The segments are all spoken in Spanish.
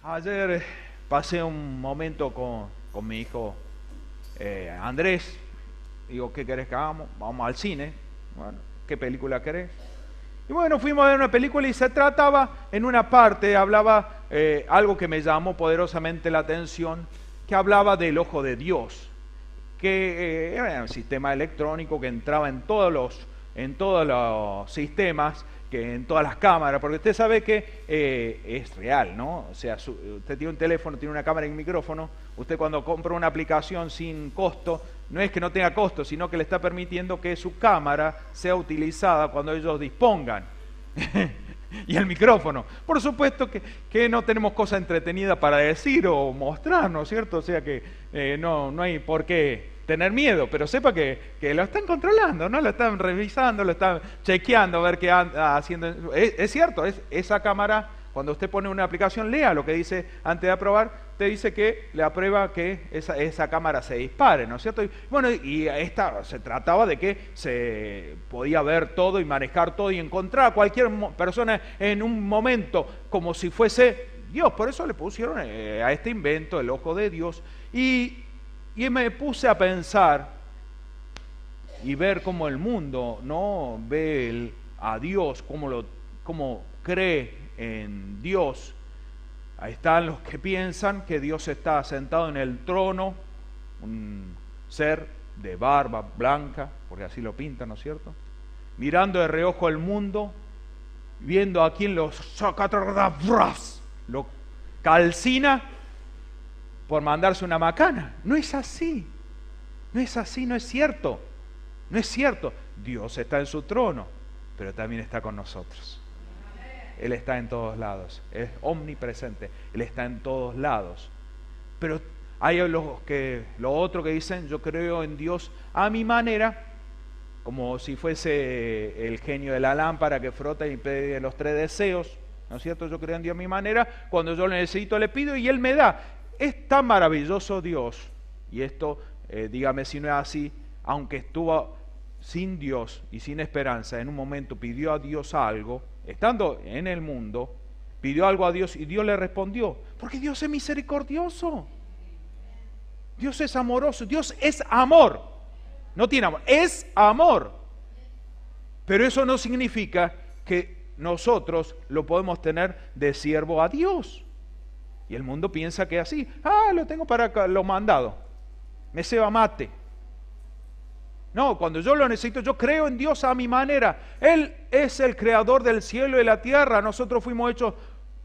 Ayer pasé un momento con mi hijo Andrés. Digo, ¿qué querés que hagamos? Vamos al cine. Bueno, ¿qué película querés? Y bueno, fuimos a ver una película y se trataba, en una parte, hablaba algo que me llamó poderosamente la atención, que hablaba del ojo de Dios, que era un sistema electrónico que entraba en todos los sistemas, que en todas las cámaras, porque usted sabe que es real, ¿no? O sea, usted tiene un teléfono, tiene una cámara y un micrófono, usted cuando compra una aplicación sin costo, no es que no tenga costo, sino que le está permitiendo que su cámara sea utilizada cuando ellos dispongan. Y el micrófono. Por supuesto que no tenemos cosa entretenida para decir o mostrar, ¿no es cierto? O sea que no hay por qué tener miedo, pero sepa que lo están controlando, ¿no? Lo están revisando, lo están chequeando a ver qué anda haciendo. Es cierto, esa cámara, cuando usted pone una aplicación, lea lo que dice antes de aprobar, te dice que le aprueba que esa cámara se dispare, ¿no es cierto? Y, bueno, y esta se trataba de que se podía ver todo y manejar todo y encontrar a cualquier persona en un momento como si fuese Dios. Por eso le pusieron a este invento el ojo de Dios. Y me puse a pensar y ver cómo el mundo no ve a Dios, cómo cree en Dios. Ahí están los que piensan que Dios está sentado en el trono, un ser de barba blanca, porque así lo pintan, ¿no es cierto? Mirando de reojo el mundo, viendo a quien lo calcina por mandarse una macana. No es así, no es así, no es cierto, no es cierto. Dios está en su trono, pero también está con nosotros. Él está en todos lados, es omnipresente, Él está en todos lados. Pero hay los otros que dicen, yo creo en Dios a mi manera, como si fuese el genio de la lámpara que frota y pide los 3 deseos, ¿no es cierto? Yo creo en Dios a mi manera, cuando yo lo necesito le pido y Él me da. Es tan maravilloso Dios, y esto, dígame si no es así, aunque estuvo sin Dios y sin esperanza, en un momento pidió a Dios algo, estando en el mundo, pidió algo a Dios y Dios le respondió, porque Dios es misericordioso, Dios es amoroso, Dios es amor, no tiene amor, es amor, pero eso no significa que nosotros lo podemos tener de siervo a Dios, y el mundo piensa que así, lo tengo para lo mandado, me ceba mate. No, cuando yo lo necesito, yo creo en Dios a mi manera. Él es el creador del cielo y la tierra. Nosotros fuimos hechos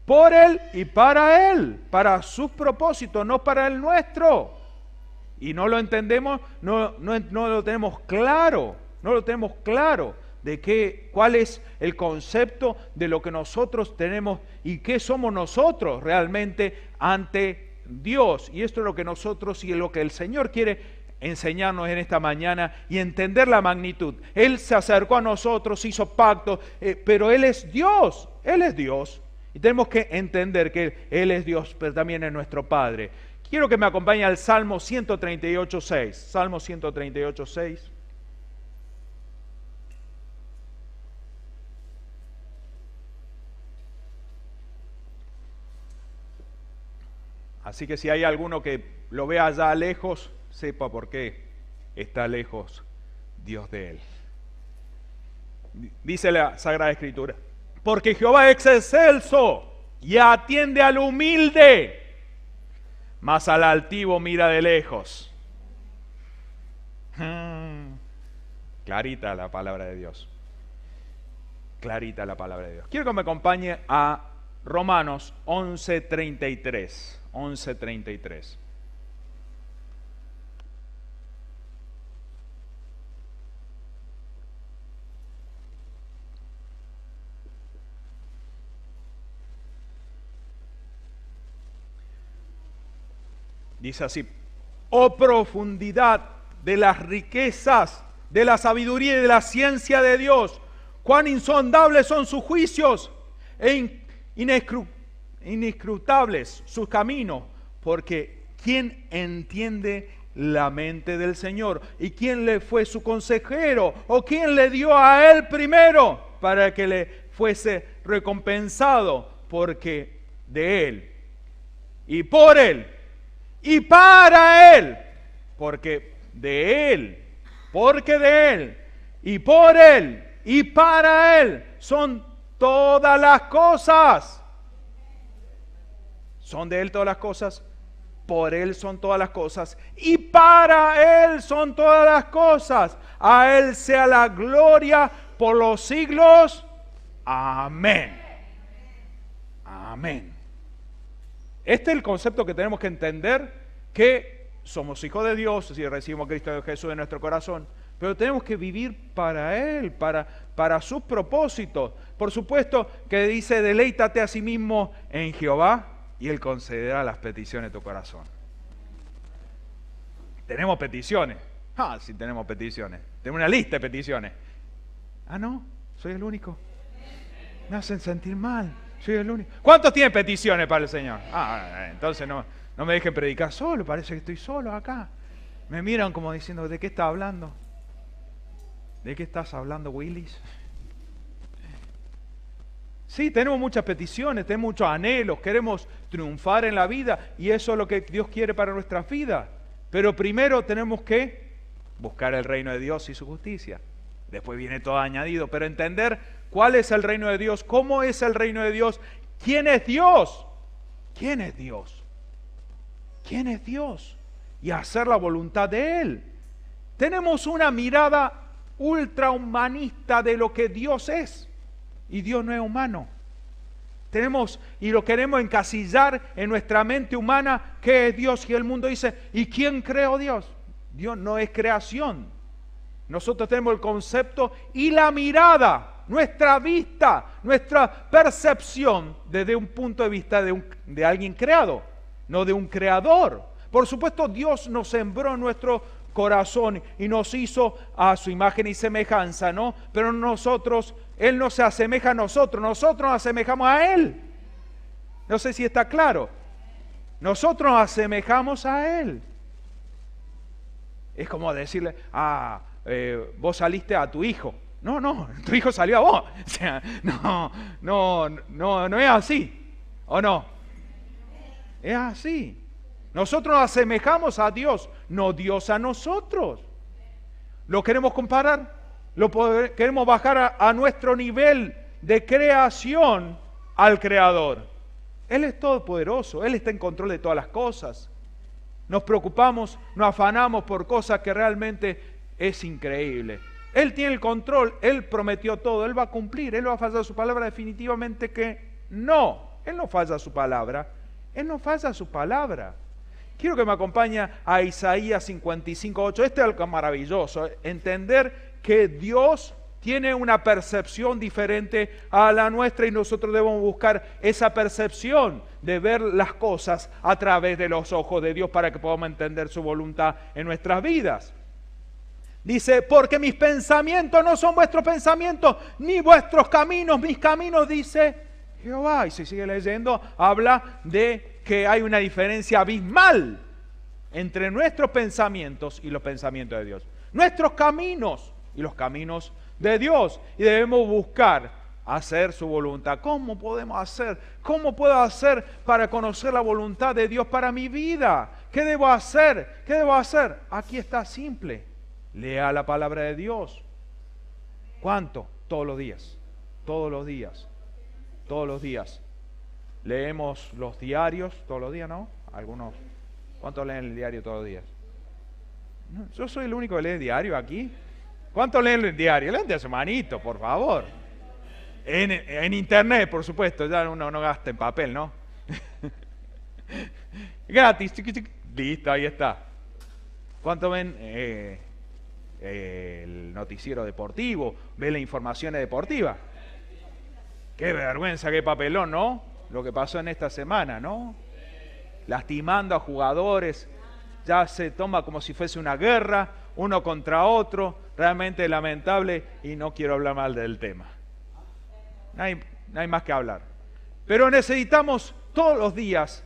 por Él y para Él, para sus propósitos, no para el nuestro. Y no lo entendemos, no lo tenemos claro, de cuál es el concepto de lo que nosotros tenemos y qué somos nosotros realmente ante Dios. Y esto es lo que nosotros y lo que el Señor quiere enseñarnos en esta mañana y entender la magnitud. Él se acercó a nosotros, hizo pacto, pero Él es Dios, y tenemos que entender que Él es Dios, pero también es nuestro Padre. Quiero que me acompañe al Salmo 138.6, Salmo 138.6. Así que si hay alguno que lo vea allá lejos, sepa por qué está lejos Dios de él. Dice la Sagrada Escritura, porque Jehová es excelso y atiende al humilde, mas al altivo mira de lejos. Clarita la palabra de Dios. Clarita la palabra de Dios. Quiero que me acompañe a Romanos 11.33. 11.33. Dice así, oh profundidad de las riquezas, de la sabiduría y de la ciencia de Dios, cuán insondables son sus juicios e inescrutables sus caminos, porque ¿quién entiende la mente del Señor? ¿Y quién le fue su consejero? ¿O quién le dio a él primero para que le fuese recompensado? Porque de él y por Él, y para Él, porque de Él, porque de Él, y por Él, y para Él son todas las cosas. Son de Él todas las cosas, por Él son todas las cosas, y para Él son todas las cosas. A Él sea la gloria por los siglos. Amén. Amén. Este es el concepto que tenemos que entender, que somos hijos de Dios si recibimos a Cristo Jesús en nuestro corazón, pero tenemos que vivir para Él, para sus propósitos. Por supuesto que dice, deleítate a sí mismo en Jehová y Él concederá las peticiones de tu corazón. ¿Tenemos peticiones? Sí tenemos peticiones. Tengo una lista de peticiones. No, soy el único. Me hacen sentir mal. Soy el único. ¿Cuántos tienen peticiones para el Señor? Entonces no me dejen predicar solo, parece que estoy solo acá. Me miran como diciendo, ¿de qué está hablando? ¿De qué estás hablando, Willis? Sí, tenemos muchas peticiones, tenemos muchos anhelos, queremos triunfar en la vida y eso es lo que Dios quiere para nuestras vidas. Pero primero tenemos que buscar el reino de Dios y su justicia. Después viene todo añadido, pero entender cuál es el reino de Dios, cómo es el reino de Dios, quién es Dios, quién es Dios, quién es Dios, y hacer la voluntad de Él. Tenemos una mirada ultrahumanista de lo que Dios es, y Dios no es humano. Tenemos y lo queremos encasillar en nuestra mente humana, ¿qué es Dios? Y el mundo dice, ¿y quién creó Dios? Dios no es creación. Nosotros tenemos el concepto y la mirada, nuestra vista, nuestra percepción desde un punto de vista de alguien creado, no de un creador. Por supuesto, Dios nos sembró en nuestro corazón y nos hizo a su imagen y semejanza, ¿no? Pero nosotros, Él no se asemeja a nosotros nos asemejamos a Él. No sé si está claro. Nosotros nos asemejamos a Él. Es como decirle, vos saliste a tu hijo. No, tu hijo salió a vos. O sea, no es así. ¿O no? Es así. Nosotros nos asemejamos a Dios, no Dios a nosotros. ¿Lo queremos comparar? Queremos bajar a nuestro nivel de creación al Creador. Él es todopoderoso, Él está en control de todas las cosas. Nos preocupamos, nos afanamos por cosas que realmente es increíble. Él tiene el control, Él prometió todo, Él va a cumplir, Él va a fallar su palabra, definitivamente que no. Él no falla su palabra, Él no falla su palabra. Quiero que me acompañe a Isaías 55:8. Este es algo maravilloso, entender que Dios tiene una percepción diferente a la nuestra y nosotros debemos buscar esa percepción de ver las cosas a través de los ojos de Dios para que podamos entender su voluntad en nuestras vidas. Dice, porque mis pensamientos no son vuestros pensamientos, ni vuestros caminos, mis caminos, dice Jehová. Y si sigue leyendo, habla de que hay una diferencia abismal entre nuestros pensamientos y los pensamientos de Dios. Nuestros caminos y los caminos de Dios. Y debemos buscar hacer su voluntad. ¿Cómo podemos hacer? ¿Cómo puedo hacer para conocer la voluntad de Dios para mi vida? ¿Qué debo hacer? ¿Qué debo hacer? Aquí está simple. Lea la palabra de Dios. ¿Cuánto? Todos los días. Todos los días. Todos los días. Leemos los diarios todos los días, ¿no? Algunos. ¿Cuántos leen el diario todos los días? No, yo soy el único que lee el diario aquí. ¿Cuántos leen el diario? Leen de su manito, por favor. En internet, por supuesto, ya uno no gasta en papel, ¿no? Gratis, listo, ahí está. ¿Cuántos ven el noticiero deportivo? ¿Ven la información deportiva? Qué vergüenza, qué papelón, ¿no? Lo que pasó en esta semana, ¿no? Lastimando a jugadores, ya se toma como si fuese una guerra, uno contra otro, realmente lamentable y no quiero hablar mal del tema. No hay más que hablar. Pero necesitamos todos los días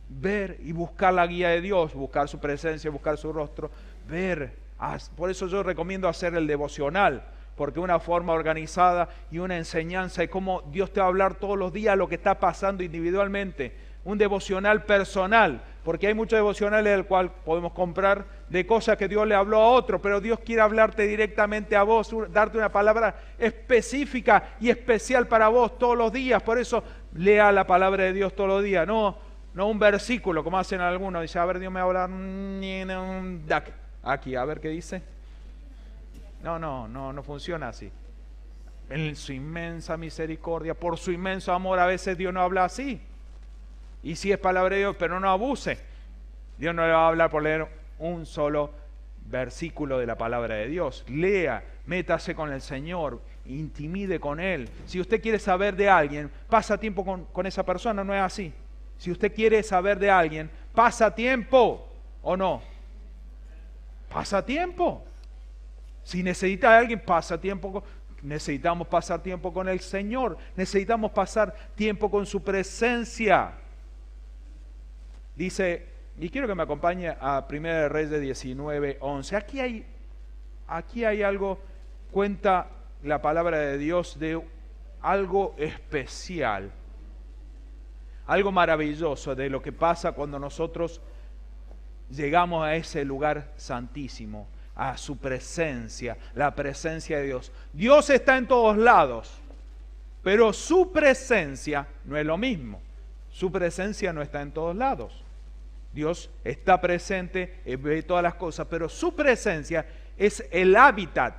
ver y buscar la guía de Dios, buscar su presencia, buscar su rostro, ver. Por eso yo recomiendo hacer el devocional. porque una forma organizada y una enseñanza de cómo Dios te va a hablar todos los días lo que está pasando individualmente. Un devocional personal, porque hay muchos devocionales del cual podemos comprar de cosas que Dios le habló a otro, pero Dios quiere hablarte directamente a vos, darte una palabra específica y especial para vos todos los días. Por eso lea la palabra de Dios todos los días, no un versículo como hacen algunos. Dice, a ver, Dios me va a hablar aquí, a ver qué dice. No funciona así. En su inmensa misericordia, por su inmenso amor, a veces Dios no habla así. Y sí es palabra de Dios, pero no abuse. Dios no le va a hablar por leer un solo versículo de la palabra de Dios. Lea, métase con el Señor, intimide con Él. Si usted quiere saber de alguien, pasa tiempo con esa persona, no es así. Si usted quiere saber de alguien, pasa tiempo, ¿o no? Pasa tiempo. Si necesita de alguien, pasa tiempo. Necesitamos pasar tiempo con el Señor. Necesitamos pasar tiempo con su presencia. Dice, y quiero que me acompañe a 1 Reyes 19:11. Aquí hay algo, cuenta la palabra de Dios de algo especial, algo maravilloso de lo que pasa cuando nosotros llegamos a ese lugar santísimo, a su presencia, la presencia de Dios. Dios está en todos lados, pero su presencia no es lo mismo. Su presencia no está en todos lados. Dios está presente, ve todas las cosas, pero su presencia es el hábitat.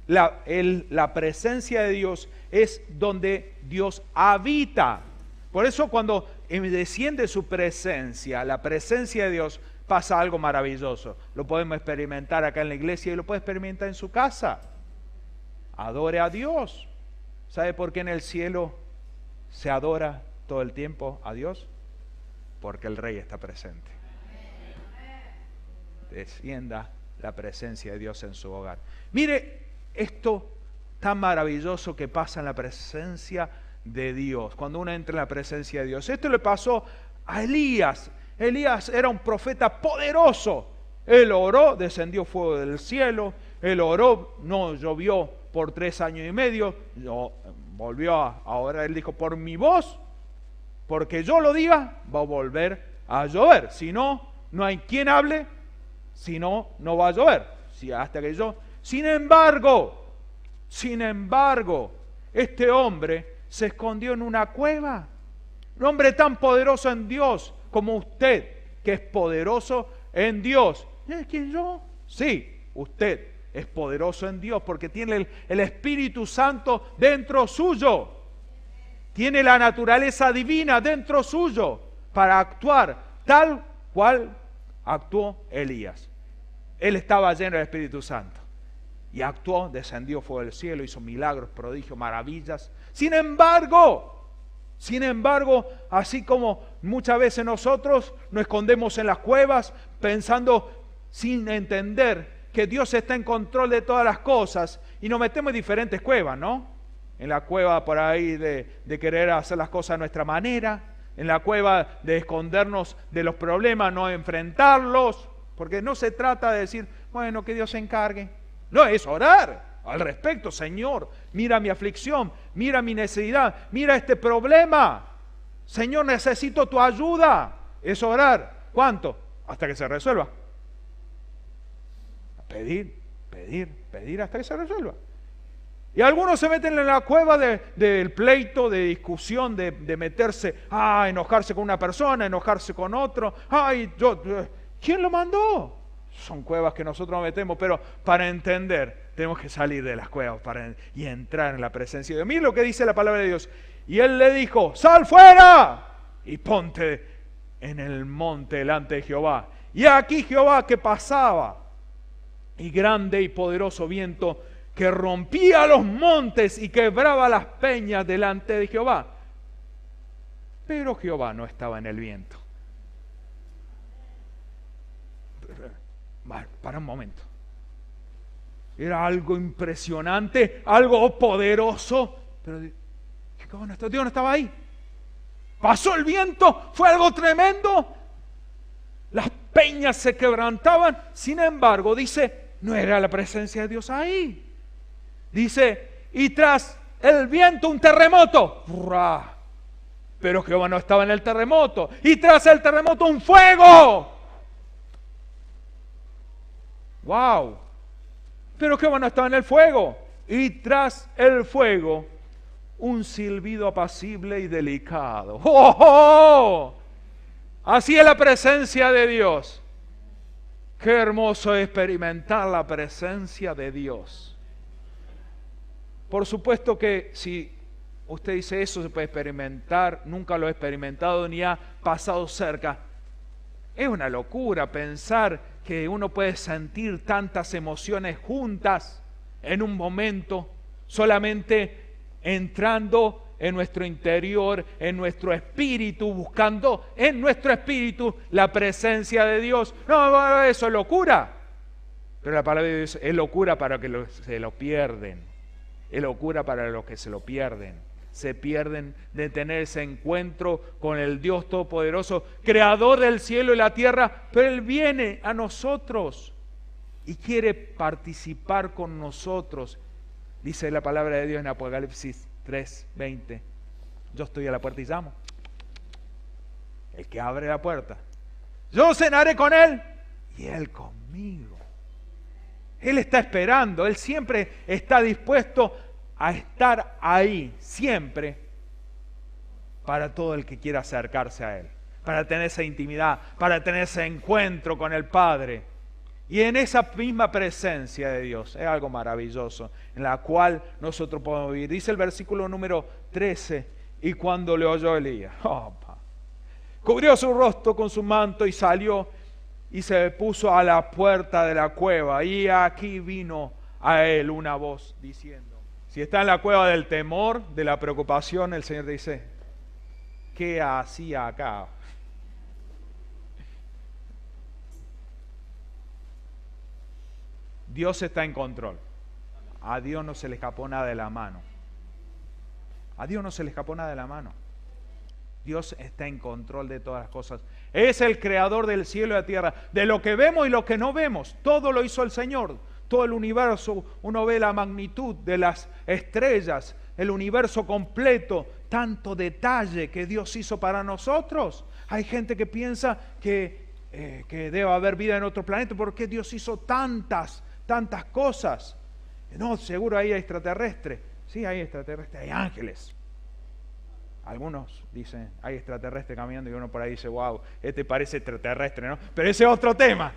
La presencia de Dios es donde Dios habita. Por eso cuando desciende su presencia, la presencia de Dios, pasa algo maravilloso. Lo podemos experimentar acá en la iglesia y lo puede experimentar en su casa. Adore a Dios. ¿Sabe por qué en el cielo se adora todo el tiempo a Dios? Porque el Rey está presente. Descienda la presencia de Dios en su hogar. Mire esto tan maravilloso que pasa en la presencia de Dios, cuando uno entra en la presencia de Dios. Esto le pasó a Elías. Elías era un profeta poderoso. Él oró, descendió fuego del cielo. Él oró, no llovió por 3 años y medio. Volvió a orar. Él dijo, por mi voz, porque yo lo diga, va a volver a llover. Si no, no hay quien hable. Si no, no va a llover. Hasta que yo. Sin embargo, este hombre se escondió en una cueva. Un hombre tan poderoso en Dios como usted, que es poderoso en Dios. ¿Quién yo? Sí, usted es poderoso en Dios porque tiene el Espíritu Santo dentro suyo. Tiene la naturaleza divina dentro suyo para actuar tal cual actuó Elías. Él estaba lleno del Espíritu Santo y actuó, descendió fuego del cielo, hizo milagros, prodigios, maravillas. Sin embargo, así como muchas veces nosotros nos escondemos en las cuevas pensando sin entender que Dios está en control de todas las cosas y nos metemos en diferentes cuevas, ¿no? En la cueva por ahí de querer hacer las cosas a nuestra manera, en la cueva de escondernos de los problemas, no enfrentarlos, porque no se trata de decir, bueno, que Dios se encargue. No, es orar al respecto. Señor, mira mi aflicción, mira mi necesidad, mira este problema. Señor, necesito tu ayuda. Es orar. ¿Cuánto? Hasta que se resuelva. Pedir hasta que se resuelva. Y algunos se meten en la cueva del pleito, de discusión, de meterse, enojarse con una persona, enojarse con otro. ¿Quién lo mandó? Son cuevas que nosotros nos metemos, pero para entender tenemos que salir de las cuevas y entrar en la presencia de Dios. Mira lo que dice la palabra de Dios. Y él le dijo, sal fuera y ponte en el monte delante de Jehová. Y aquí Jehová que pasaba, y grande y poderoso viento que rompía los montes y quebraba las peñas delante de Jehová. Pero Jehová no estaba en el viento. Para un momento. Era algo impresionante, algo poderoso, pero Dios no estaba ahí. Pasó el viento, fue algo tremendo. Las peñas se quebrantaban, sin embargo, dice, no era la presencia de Dios ahí. Dice, y tras el viento un terremoto. ¡Hurra! Pero Jehová no estaba en el terremoto. Y tras el terremoto un fuego. ¡Wow! Pero Jehová no estaba en el fuego. Y tras el fuego un silbido apacible y delicado. ¡Oh, oh! Así es la presencia de Dios. Qué hermoso es experimentar la presencia de Dios. Por supuesto que si usted dice eso se puede experimentar, nunca lo he experimentado ni ha pasado cerca. Es una locura pensar que uno puede sentir tantas emociones juntas en un momento, solamente entrando en nuestro interior, en nuestro espíritu, buscando en nuestro espíritu la presencia de Dios. No, eso es locura. Pero la palabra de Dios es locura para los que se lo pierden. Es locura para los que se lo pierden. Se pierden de tener ese encuentro con el Dios Todopoderoso, creador del cielo y la tierra, pero Él viene a nosotros y quiere participar con nosotros. Dice la palabra de Dios en Apocalipsis 3:20. Yo estoy a la puerta y llamo. El que abre la puerta, yo cenaré con Él y Él conmigo. Él está esperando, Él siempre está dispuesto a estar ahí, siempre, para todo el que quiera acercarse a Él, para tener esa intimidad, para tener ese encuentro con el Padre. Y en esa misma presencia de Dios, es algo maravilloso, en la cual nosotros podemos vivir. Dice el versículo número 13, y cuando le oyó Elías, cubrió su rostro con su manto y salió y se puso a la puerta de la cueva. Y aquí vino a él una voz diciendo, si está en la cueva del temor, de la preocupación, el Señor dice, ¿qué hacía acá? Dios está en control. A Dios no se le escapó nada de la mano. A Dios no se le escapó nada de la mano. Dios está en control de todas las cosas. Es el creador del cielo y la tierra, de lo que vemos y lo que no vemos. Todo lo hizo el Señor. Todo el universo, uno ve la magnitud de las estrellas, el universo completo, tanto detalle que Dios hizo para nosotros. Hay gente que piensa que debe haber vida en otro planeta, porque Dios hizo tantas cosas. No, seguro hay extraterrestres. Sí, hay extraterrestres, hay ángeles. Algunos dicen, hay extraterrestres caminando y uno por ahí dice, wow, este parece extraterrestre, ¿no? Pero ese es otro tema.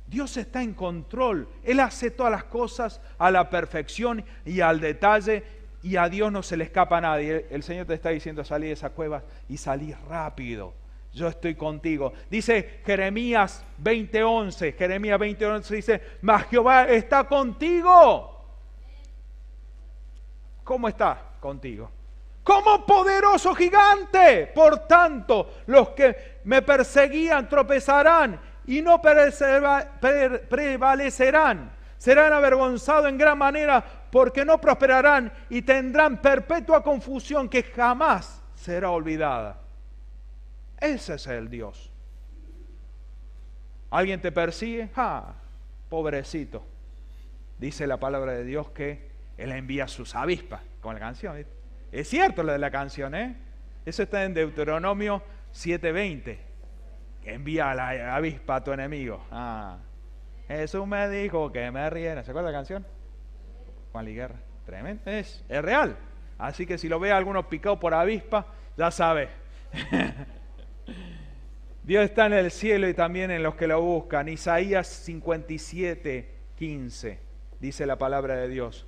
Dios está en control. Él hace todas las cosas a la perfección y al detalle, y a Dios no se le escapa a nadie. El Señor te está diciendo, salí de esa cueva y salí rápido. Yo estoy contigo. Dice Jeremías 20:11. Jeremías 20:11 dice, mas Jehová está contigo. ¿Cómo está contigo? Como poderoso gigante. Por tanto, los que me perseguían tropezarán y no prevalecerán. Serán avergonzados en gran manera porque no prosperarán y tendrán perpetua confusión que jamás será olvidada. Ese es el Dios. ¿Alguien te persigue? Pobrecito. Dice la palabra de Dios que Él envía sus avispas, como la canción. Es cierto lo de la canción, ¿eh? Eso está en Deuteronomio 7:20. Que envía a la avispa a tu enemigo. Jesús me dijo que me riera. ¿Se acuerda la canción? Juan Liguerra. Tremendo. Es real. Así que si lo ve a alguno picado por avispa, ya sabe. Dios está en el cielo y también en los que lo buscan. Isaías 57:15 dice la palabra de Dios.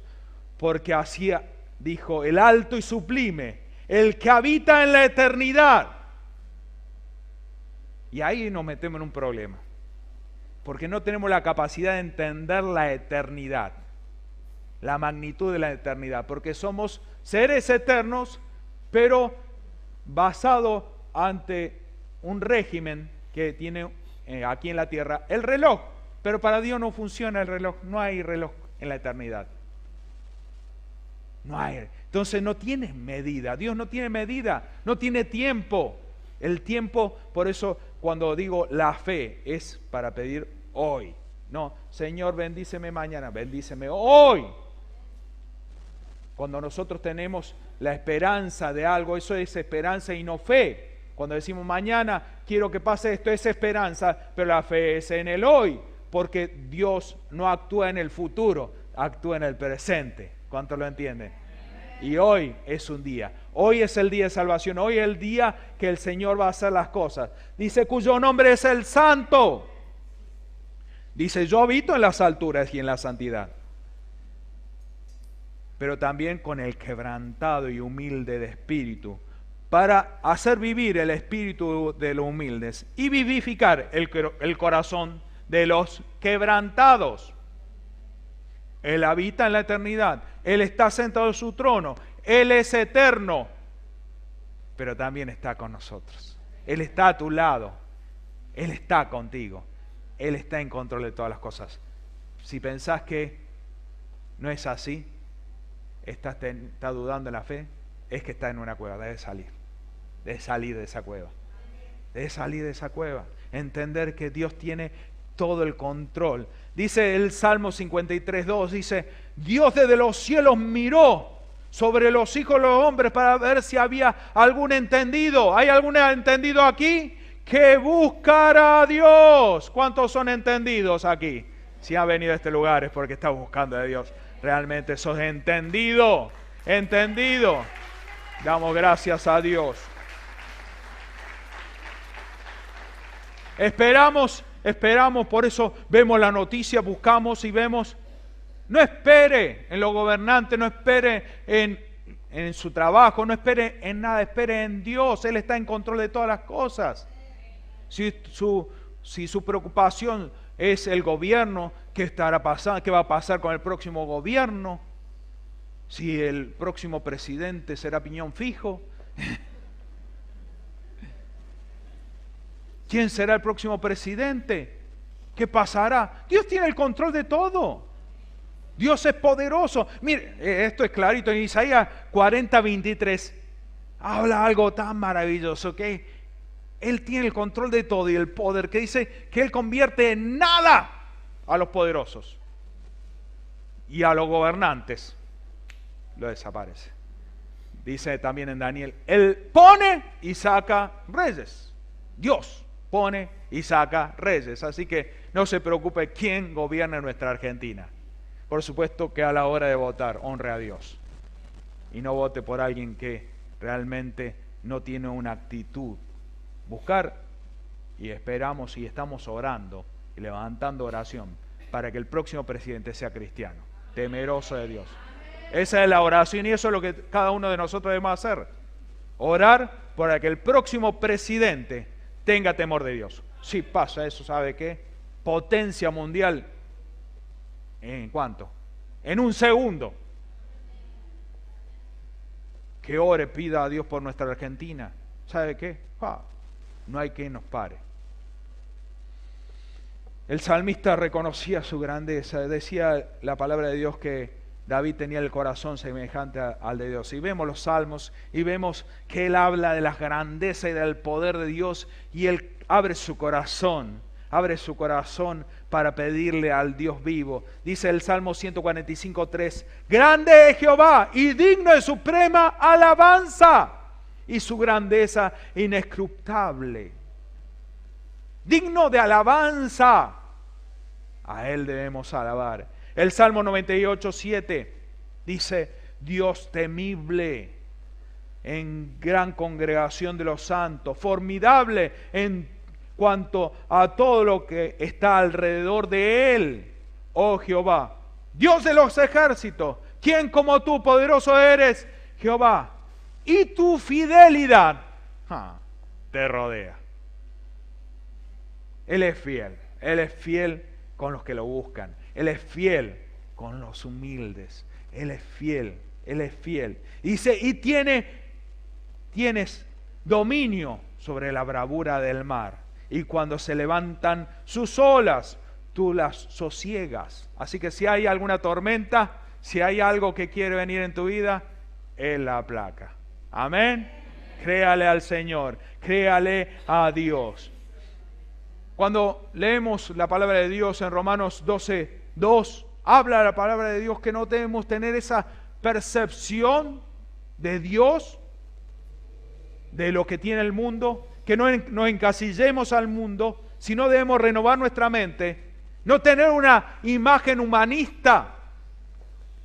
Porque así dijo el alto y sublime, el que habita en la eternidad. Y ahí nos metemos en un problema. Porque no tenemos la capacidad de entender la eternidad. La magnitud de la eternidad. Porque somos seres eternos, pero basados ante un régimen que tiene aquí en la tierra el reloj. Pero para Dios no funciona el reloj. No hay reloj en la eternidad. No hay. Entonces no tiene medida. Dios no tiene medida. No tiene tiempo. El tiempo, por eso cuando digo la fe, es para pedir hoy. No, Señor, bendíceme mañana, bendíceme hoy. Cuando nosotros tenemos la esperanza de algo, eso es esperanza y no fe. Cuando decimos mañana quiero que pase esto, es esperanza, pero la fe es en el hoy, porque Dios no actúa en el futuro, actúa en el presente. ¿Cuántos lo entienden? Y hoy es un día, hoy es el día de salvación, hoy es el día que el Señor va a hacer las cosas. Dice, cuyo nombre es el Santo. Dice, yo habito en las alturas y en la santidad, pero también con el quebrantado y humilde de espíritu, para hacer vivir el espíritu de los humildes y vivificar el corazón de los quebrantados. Él habita en la eternidad, Él está sentado en su trono, Él es eterno, pero también está con nosotros. Él está a tu lado, Él está contigo, Él está en control de todas las cosas. Si pensás que no es así, estás dudando en la fe, es que estás en una cueva, debes salir de esa cueva, debes salir de esa cueva, entender que Dios tiene todo el control. Dice el Salmo 53:2, dice, Dios desde los cielos miró sobre los hijos de los hombres para ver si había algún entendido. ¿Hay algún entendido aquí? Que buscara a Dios. ¿Cuántos son entendidos aquí? Si ha venido a este lugar es porque está buscando a Dios. Realmente sos entendido. Entendido. Damos gracias a Dios. Esperamos, por eso vemos la noticia, buscamos y vemos. No espere en los gobernantes, no espere en su trabajo, no espere en nada, espere en Dios. Él está en control de todas las cosas. Si su preocupación es el gobierno, ¿qué estará pasando? ¿Qué va a pasar con el próximo gobierno? Si el próximo presidente será piñón fijo. ¿Quién será el próximo presidente? ¿Qué pasará? Dios tiene el control de todo. Dios es poderoso. Mire, esto es clarito. En Isaías 40:23 habla algo tan maravilloso que Él tiene el control de todo y el poder, que dice que Él convierte en nada a los poderosos y a los gobernantes lo desaparece. Dice también en Daniel, Él pone y saca reyes. Dios pone y saca reyes. Así que no se preocupe quién gobierna nuestra Argentina. Por supuesto que a la hora de votar, honre a Dios. Y no vote por alguien que realmente no tiene una actitud. Buscar y esperamos y estamos orando y levantando oración para que el próximo presidente sea cristiano, temeroso de Dios. Esa es la oración y eso es lo que cada uno de nosotros debemos hacer. Orar para que el próximo presidente tenga temor de Dios. Si pasa eso, ¿sabe qué? Potencia mundial. ¿En cuánto? En un segundo. Que ore, pida a Dios por nuestra Argentina. ¿Sabe qué? No hay quien nos pare. El salmista reconocía su grandeza. Decía la palabra de Dios que David tenía el corazón semejante al de Dios. Y vemos los salmos y vemos que él habla de la grandeza y del poder de Dios y él abre su corazón para pedirle al Dios vivo. Dice el Salmo 145:3, grande es Jehová y digno de suprema alabanza y su grandeza inescrutable. Digno de alabanza. A Él debemos alabar. El Salmo 98:7 dice, Dios temible en gran congregación de los santos, formidable en cuanto a todo lo que está alrededor de Él. Oh Jehová, Dios de los ejércitos, ¿quién como tú, poderoso eres, Jehová? Y tu fidelidad te rodea. Él es fiel con los que lo buscan. Él es fiel con los humildes. Él es fiel. Dice, y tienes dominio sobre la bravura del mar. Y cuando se levantan sus olas, tú las sosiegas. Así que si hay alguna tormenta, si hay algo que quiere venir en tu vida, Él la aplaca. Amén. Créale al Señor, créale a Dios. Cuando leemos la palabra de Dios en Romanos 12:2, habla la palabra de Dios que no debemos tener esa percepción de Dios, de lo que tiene el mundo, que no nos encasillemos al mundo, sino debemos renovar nuestra mente, no tener una imagen humanista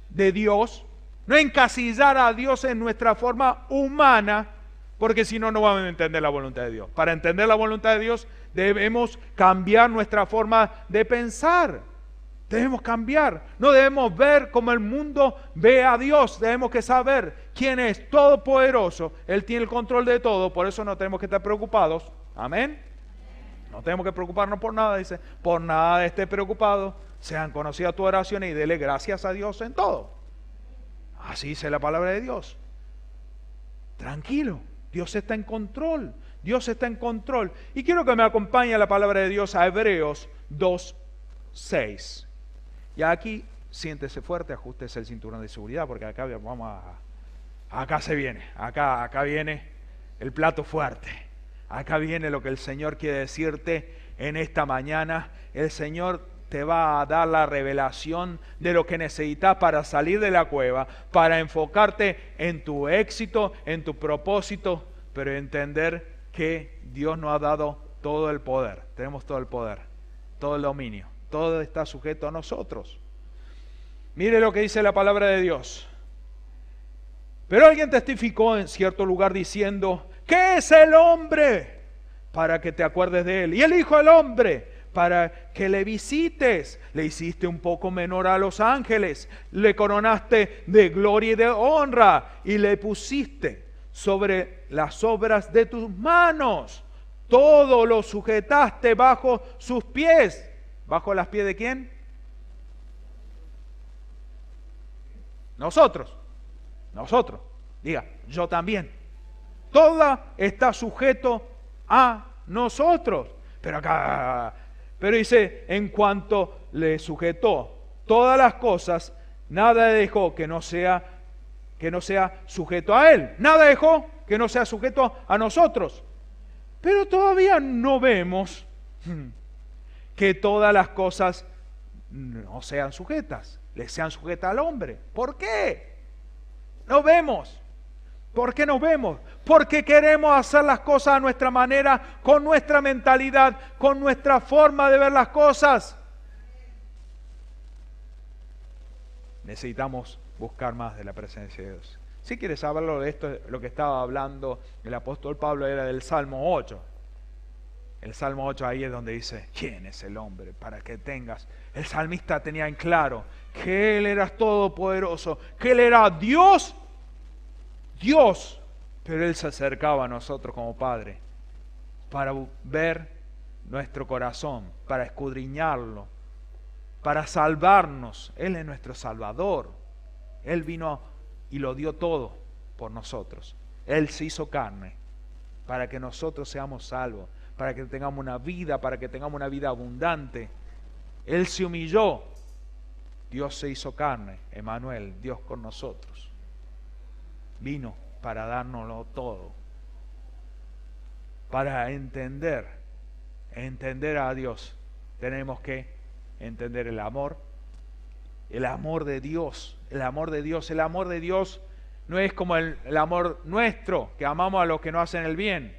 de Dios, no encasillar a Dios en nuestra forma humana, porque si no, no vamos a entender la voluntad de Dios. Para entender la voluntad de Dios debemos cambiar nuestra forma de pensar. Debemos cambiar. No debemos ver como el mundo ve a Dios. Debemos que saber quién es todopoderoso. Él tiene el control de todo. Por eso no tenemos que estar preocupados. Amén. No tenemos que preocuparnos por nada. Dice, por nada esté preocupado. Sean conocidas tus oraciones y dele gracias a Dios en todo. Así dice la palabra de Dios. Tranquilo. Dios está en control. Dios está en control. Y quiero que me acompañe la palabra de Dios a Hebreos 2:6. Y aquí siéntese fuerte, ajustese el cinturón de seguridad, porque acá acá se viene, acá viene el plato fuerte. Acá viene lo que el Señor quiere decirte en esta mañana. El Señor te va a dar la revelación de lo que necesitas para salir de la cueva, para enfocarte en tu éxito, en tu propósito, pero entender que Dios nos ha dado todo el poder. Tenemos todo el poder, todo el dominio. Todo está sujeto a nosotros. Mire lo que dice la palabra de Dios. Pero alguien testificó en cierto lugar diciendo, ¿qué es el hombre? Para que te acuerdes de él. Y el Hijo del Hombre, para que le visites. Le hiciste un poco menor a los ángeles. Le coronaste de gloria y de honra. Y le pusiste sobre las obras de tus manos. Todo lo sujetaste bajo sus pies. ¿Bajo las pies de quién? Nosotros. Diga, yo también. Todo está sujeto a nosotros. Pero dice, en cuanto le sujetó todas las cosas, nada dejó que no sea sujeto a él. Nada dejó que no sea sujeto a nosotros. Pero todavía no vemos que todas las cosas no sean sujetas, le sean sujetas al hombre. ¿Por qué? No vemos. ¿Por qué no vemos? Porque queremos hacer las cosas a nuestra manera, con nuestra mentalidad, con nuestra forma de ver las cosas. Necesitamos buscar más de la presencia de Dios. Si quieres saberlo de esto, lo que estaba hablando el apóstol Pablo era del Salmo 8. El Salmo 8 ahí es donde dice, ¿quién es el hombre para que tengas? El salmista tenía en claro que Él era todopoderoso, que Él era Dios, pero Él se acercaba a nosotros como Padre para ver nuestro corazón, para escudriñarlo, para salvarnos. Él es nuestro Salvador. Él vino y lo dio todo por nosotros. Él se hizo carne para que nosotros seamos salvos, para que tengamos una vida, para que tengamos una vida abundante. Él se humilló. Dios se hizo carne, Emmanuel, Dios con nosotros. Vino para dárnoslo todo. Para entender a Dios, tenemos que entender el amor de Dios. El amor de Dios no es como el amor nuestro, que amamos a los que no hacen el bien.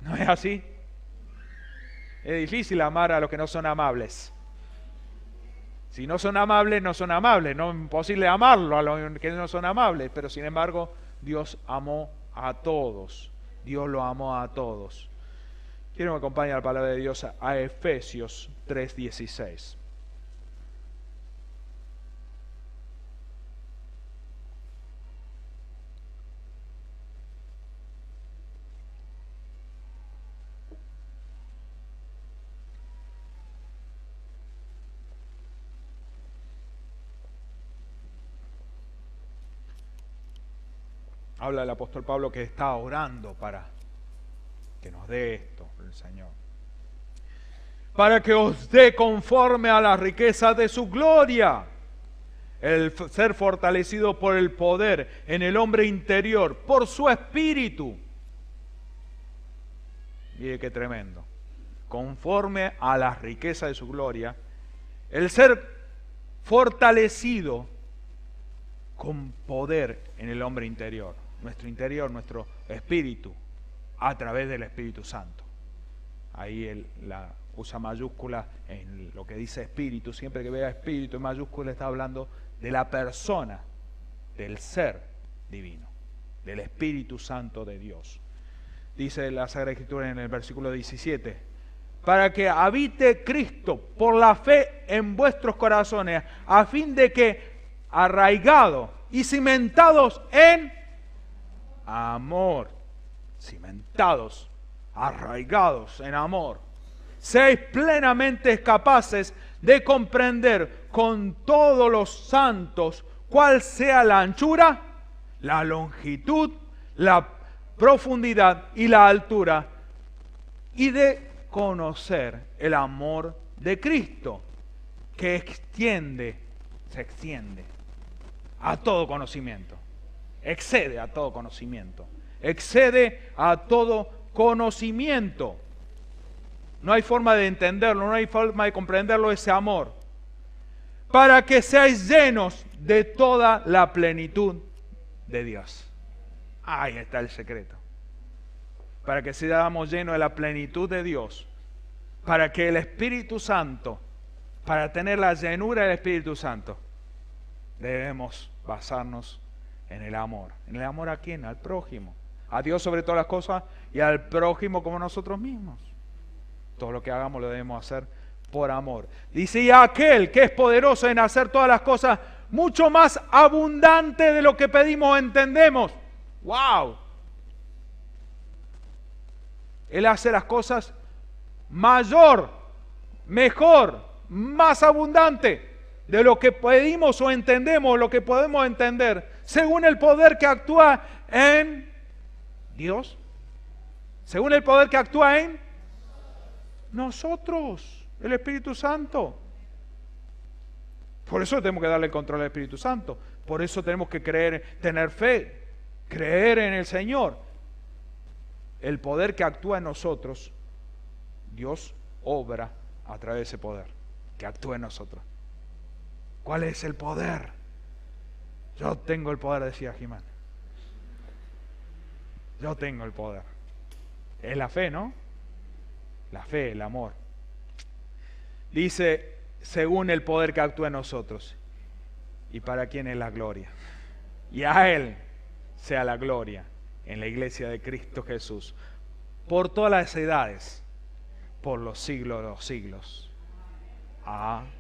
¿No es así? Es difícil amar a los que no son amables. Si no son amables, no son amables. No es imposible amarlo a los que no son amables. Pero sin embargo, Dios amó a todos. Dios lo amó a todos. Quiero que me acompañe la palabra de Dios a Efesios 3:16. Habla el apóstol Pablo que está orando para que nos dé esto el Señor. Para que os dé conforme a la riqueza de su gloria, el ser fortalecido por el poder en el hombre interior, por su espíritu. Mire qué tremendo. conforme a la riqueza de su gloria, el ser fortalecido con poder en el hombre interior, nuestro espíritu, a través del Espíritu Santo. Ahí él usa mayúscula en lo que dice espíritu. Siempre que vea espíritu en mayúscula está hablando de la persona, del ser divino, del Espíritu Santo de Dios. Dice la Sagrada Escritura en el versículo 17, para que habite Cristo por la fe en vuestros corazones, a fin de que, arraigados y cimentados en amor, cimentados, arraigados en amor, seáis plenamente capaces de comprender con todos los santos cuál sea la anchura, la longitud, la profundidad y la altura, y de conocer el amor de Cristo, que se extiende a todo conocimiento, excede a todo conocimiento, excede a todo conocimiento. No hay forma de entenderlo, no hay forma de comprenderlo, ese amor. Para que seáis llenos de toda la plenitud de Dios. Ahí está el secreto. Para que seamos llenos de la plenitud de Dios. Para que el Espíritu Santo, para tener la llenura del Espíritu Santo, debemos basarnos en el amor. ¿En el amor a quién? Al prójimo. A Dios sobre todas las cosas y al prójimo como nosotros mismos. Todo lo que hagamos lo debemos hacer por amor. Dice, y aquel que es poderoso en hacer todas las cosas mucho más abundante de lo que pedimos o entendemos. ¡Wow! Él hace las cosas mayor, mejor, más abundante de lo que pedimos o entendemos, lo que podemos entender, según el poder que actúa en Dios, según el poder que actúa en nosotros, el Espíritu Santo. Por eso tenemos que darle el control al Espíritu Santo. Por eso tenemos que creer, tener fe, creer en el Señor. El poder que actúa en nosotros, Dios obra a través de ese poder que actúa en nosotros. ¿Cuál es el poder? Yo tengo el poder, decía Jimán. Yo tengo el poder. Es la fe, ¿no? La fe, el amor. Dice, según el poder que actúa en nosotros. ¿Y para quién es la gloria? Y a Él sea la gloria en la iglesia de Cristo Jesús, por todas las edades, por los siglos de los siglos. Amén.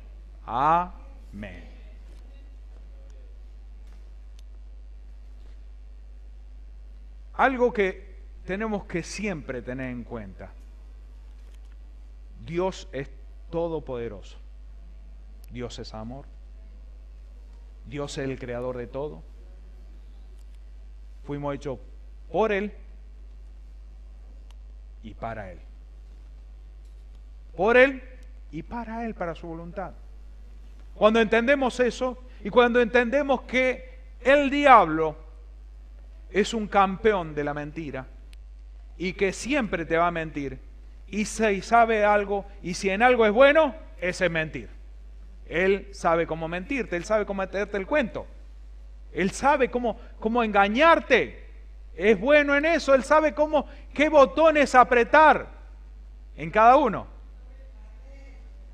Algo que tenemos que siempre tener en cuenta. Dios es todopoderoso. Dios es amor. Dios es el creador de todo. Fuimos hechos por Él y para Él. Por Él y para Él, para su voluntad. Cuando entendemos eso y cuando entendemos que el diablo es un campeón de la mentira y que siempre te va a mentir, y si sabe algo, y si en algo es bueno, ese es mentir. Él sabe cómo mentirte, Él sabe cómo meterte el cuento. Él sabe cómo engañarte. Es bueno en eso, Él sabe qué botones apretar en cada uno.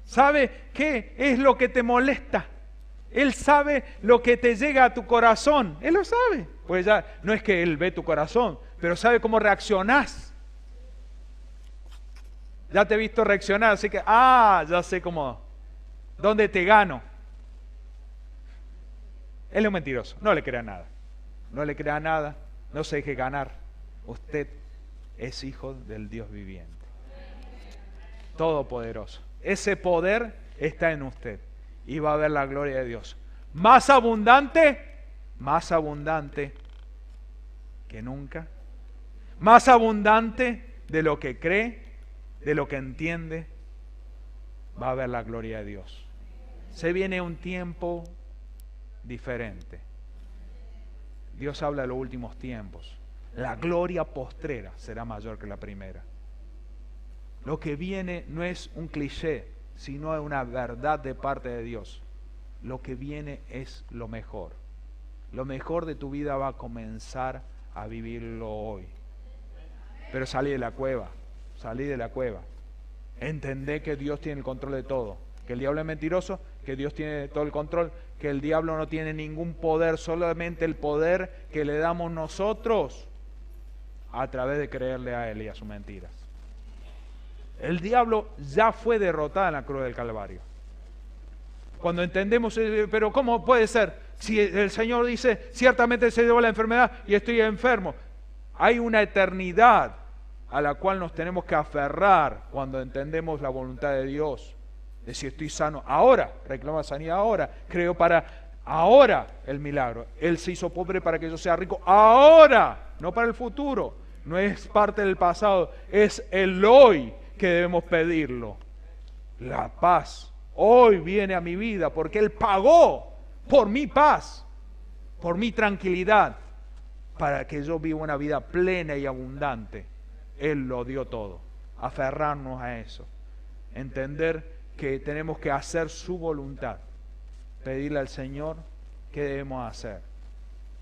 Sabe qué es lo que te molesta. Él sabe lo que te llega a tu corazón. Él lo sabe. Pues ya no es que Él ve tu corazón, pero sabe cómo reaccionás. Ya te he visto reaccionar, así que, ya sé dónde te gano. Él es un mentiroso, no le crea nada. No le crea nada, no se deje ganar. Usted es hijo del Dios viviente. Todopoderoso. Ese poder está en usted y va a ver la gloria de Dios. Más abundante que nunca. Más abundante de lo que cree, de lo que entiende, va a ver la gloria de Dios. Se viene un tiempo diferente. Dios habla de los últimos tiempos. La gloria postrera será mayor que la primera. Lo que viene no es un cliché, sino es una verdad de parte de Dios. Lo que viene es lo mejor. Lo mejor de tu vida va a comenzar a vivirlo hoy. Pero salí de la cueva, salí de la cueva. Entendé que Dios tiene el control de todo, que el diablo es mentiroso, que Dios tiene todo el control, que el diablo no tiene ningún poder, solamente el poder que le damos nosotros a través de creerle a él y a sus mentiras. El diablo ya fue derrotado en la cruz del Calvario. Cuando entendemos, pero ¿cómo puede ser? Si el Señor dice, ciertamente se llevó la enfermedad y estoy enfermo. Hay una eternidad a la cual nos tenemos que aferrar cuando entendemos la voluntad de Dios. Decir, estoy sano ahora, reclama sanidad ahora, creo para ahora el milagro. Él se hizo pobre para que yo sea rico ahora, no para el futuro. No es parte del pasado, es el hoy que debemos pedirlo. La paz hoy viene a mi vida porque Él pagó por mi paz, por mi tranquilidad, para que yo viva una vida plena y abundante. Él lo dio todo. Aferrarnos a eso. Entender que tenemos que hacer su voluntad. Pedirle al Señor qué debemos hacer.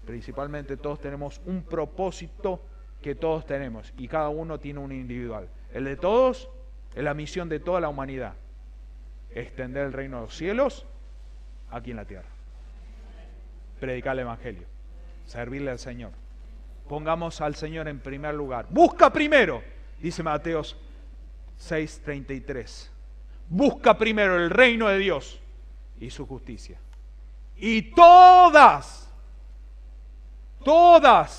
Principalmente todos tenemos un propósito que todos tenemos y cada uno tiene un individual. El de todos es la misión de toda la humanidad. Extender el reino de los cielos aquí en la tierra. Predicar el Evangelio. Servirle al Señor. Pongamos al Señor en primer lugar. Busca primero, dice Mateo 6:33. Busca primero el reino de Dios y su justicia. Y todas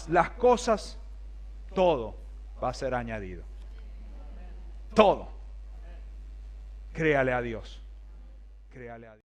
las cosas, todo va a ser añadido. Todo. Créale a Dios. Créale a Dios.